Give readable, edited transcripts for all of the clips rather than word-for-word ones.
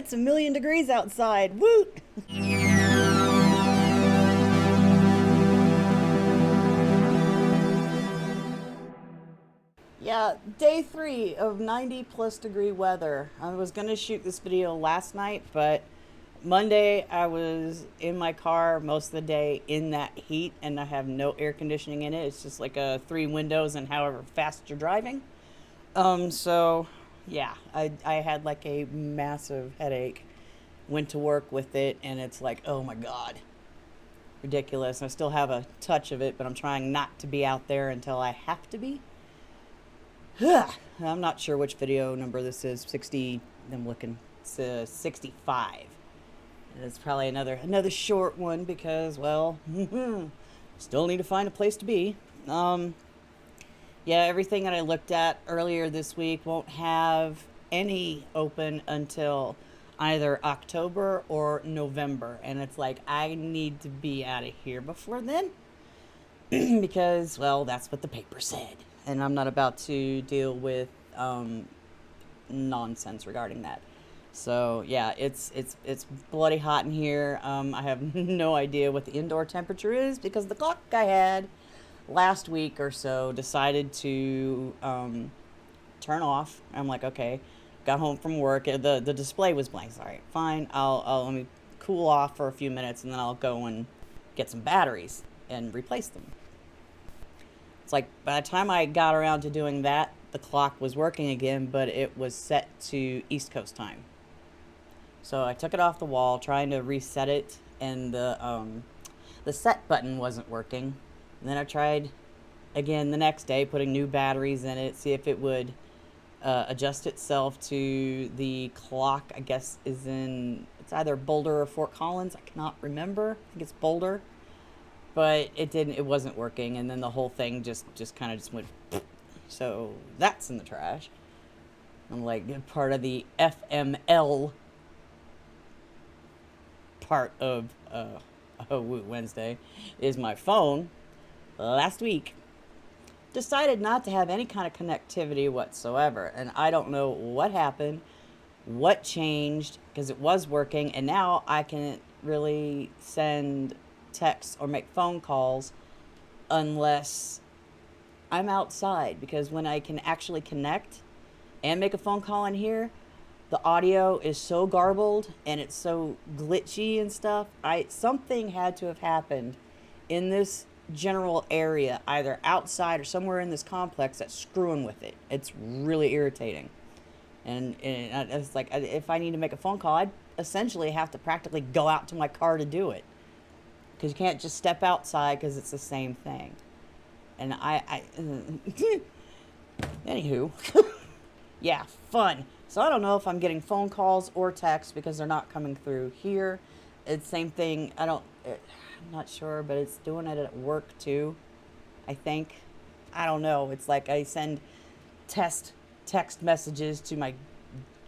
It's 1,000,000 degrees outside. Woot! Yeah, day 3 of 90+ degree weather. I was gonna shoot this video last night, but Monday I was in my car most of the day in that heat, and I have no air conditioning in it. It's just like 3 windows and however fast you're driving. So yeah, I had like a massive headache. Went to work with it, and it's like, oh my god, ridiculous. I still have a touch of it, but I'm trying not to be out there until I have to be. I'm not sure which video number this is. 60. I'm looking. It's 65. And it's probably another short one because, well, still need to find a place to be. Yeah, everything that I looked at earlier this week won't have any open until either October or November, and it's like I need to be out of here before then because, well, that's what the paper said, and I'm not about to deal with nonsense regarding that. So yeah, it's bloody hot in here. I have no idea what the indoor temperature is because the clock I had last week or so decided to turn off. I'm like, okay, got home from work. The display was blank. Sorry, fine. I'll let me cool off for a few minutes and then I'll go and get some batteries and replace them. It's like by the time I got around to doing that, the clock was working again, but it was set to East Coast time. So I took it off the wall, trying to reset it, and the set button wasn't working. And then I tried again the next day, putting new batteries in it, see if it would adjust itself to the clock. I guess it's either Boulder or Fort Collins. I cannot remember. I think it's Boulder, but it didn't. It wasn't working, and then the whole thing just kind of just went. So that's in the trash. I'm like part of the FML part of Woot Wednesday is my phone. Last week decided not to have any kind of connectivity whatsoever, and I don't know what happened, what changed, because it was working, and now I can't really send texts or make phone calls unless I'm outside, because when I can actually connect and make a phone call in here, the audio is so garbled and it's so glitchy and stuff. Something had to have happened in this general area, either outside or somewhere in this complex, that's screwing with it. It's really irritating. And it's like, if I need to make a phone call, I'd essentially have to practically go out to my car to do it, because you can't just step outside because it's the same thing. And anywho, yeah, fun. So I don't know if I'm getting phone calls or texts because they're not coming through here. It's same thing. I'm not sure, but it's doing it at work too, I think. I don't know. It's like I send text messages to my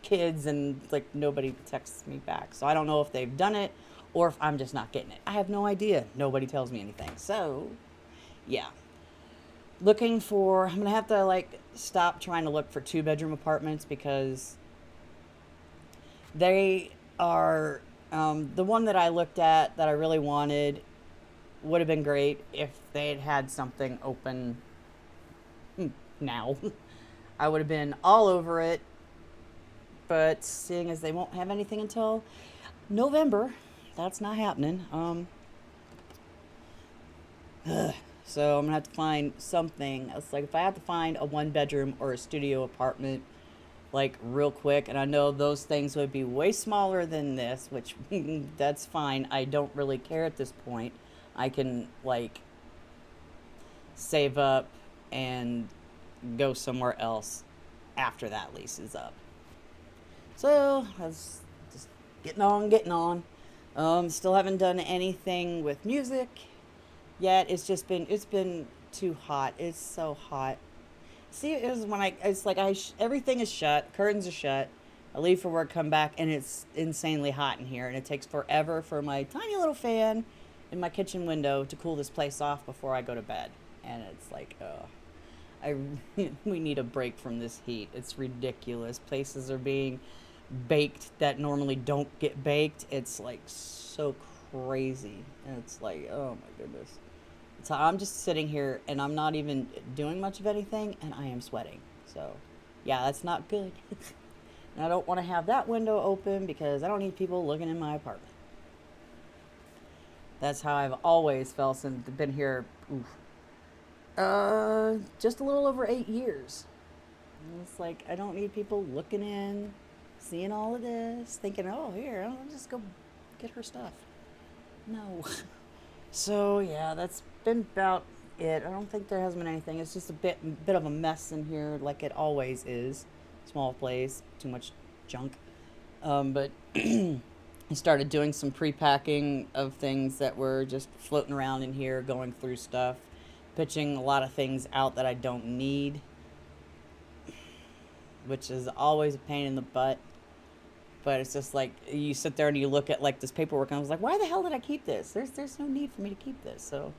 kids and like nobody texts me back. So I don't know if they've done it or if I'm just not getting it. I have no idea. Nobody tells me anything. So yeah. I'm gonna have to like stop trying to look for 2-bedroom apartments because they are, the one that I looked at that I really wanted would have been great if they had had something open now. I would have been all over it, but seeing as they won't have anything until November, that's not happening. So I'm gonna have to find something. It's like if I have to find a 1-bedroom or a studio apartment, like real quick, and I know those things would be way smaller than this, which that's fine. I don't really care at this point. I can like save up and go somewhere else after that lease is up. So that's just getting on. Still haven't done anything with music yet. It's been too hot. It's so hot. See, it was when it's like everything is shut, curtains are shut. I leave for work, come back, and it's insanely hot in here, and it takes forever for my tiny little fan in my kitchen window to cool this place off before I go to bed. And it's like, we need a break from this heat. It's ridiculous. Places are being baked that normally don't get baked. It's like so crazy. And it's like, oh my goodness. So I'm just sitting here and I'm not even doing much of anything and I am sweating. So, yeah, that's not good. And I don't want to have that window open because I don't need people looking in my apartment. That's how I've always felt since I've been here. Oof, just a little over 8 years. And it's like I don't need people looking in, seeing all of this, thinking, "Oh, here, I'll just go get her stuff." No. So yeah, that's been about it. I don't think there has been anything. It's just a bit of a mess in here, like it always is. Small place, too much junk. But I started doing some pre-packing of things that were just floating around in here, going through stuff, pitching a lot of things out that I don't need, which is always a pain in the butt. But it's just like you sit there and you look at like this paperwork, and I was like, why the hell did I keep this? There's no need for me to keep this. So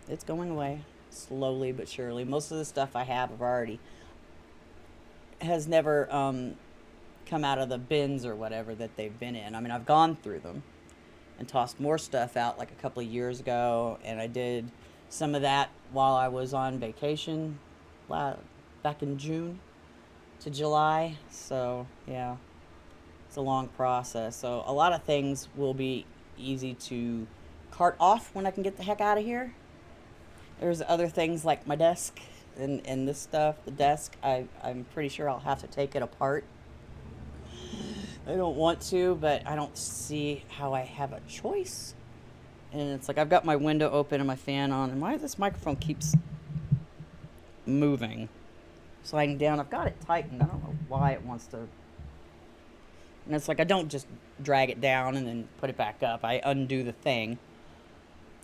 it's going away slowly but surely. Most of the stuff I have already has never come out of the bins or whatever that they've been in. I mean, I've gone through them and tossed more stuff out like a couple of years ago, and I did some of that while I was on vacation back in June to July. So yeah, it's a long process. So a lot of things will be easy to cart off when I can get the heck out of here. There's other things like my desk and this stuff. The desk, I'm pretty sure I'll have to take it apart. I don't want to, but I don't see how I have a choice. And it's like I've got my window open and my fan on, and why this microphone keeps moving, sliding down. I've got it tightened. I don't know why it wants to. And it's like I don't just drag it down and then put it back up. I undo the thing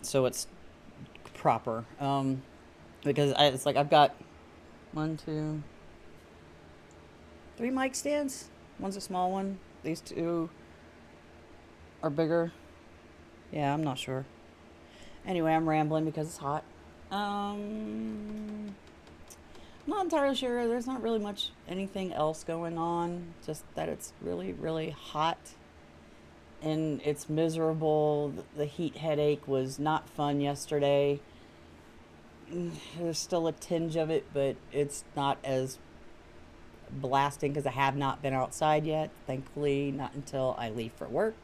so it's proper. Because it's like I've got 1, 2, 3 mic stands. One's a small one. These two are bigger. Yeah, I'm not sure. Anyway, I'm rambling because it's hot. I'm not entirely sure. There's not really much anything else going on. Just that it's really, really hot. And it's miserable. The heat headache was not fun yesterday. There's still a tinge of it, but it's not as blasting because I have not been outside yet. Thankfully, not until I leave for work.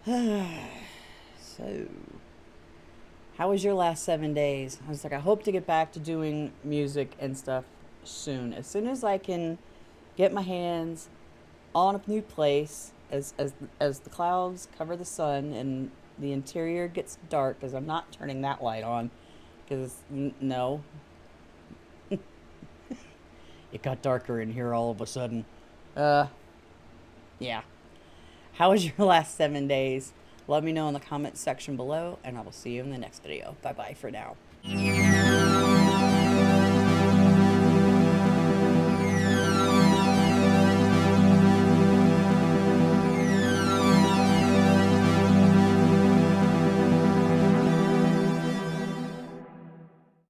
So, how was your last 7 days? I was like, I hope to get back to doing music and stuff soon. As soon as I can get my hands on a new place, as the clouds cover the sun and the interior gets dark, because I'm not turning that light on. Because, no. It got darker in here all of a sudden. Yeah. How was your last 7 days? Let me know in the comments section below, and I will see you in the next video. Bye-bye for now.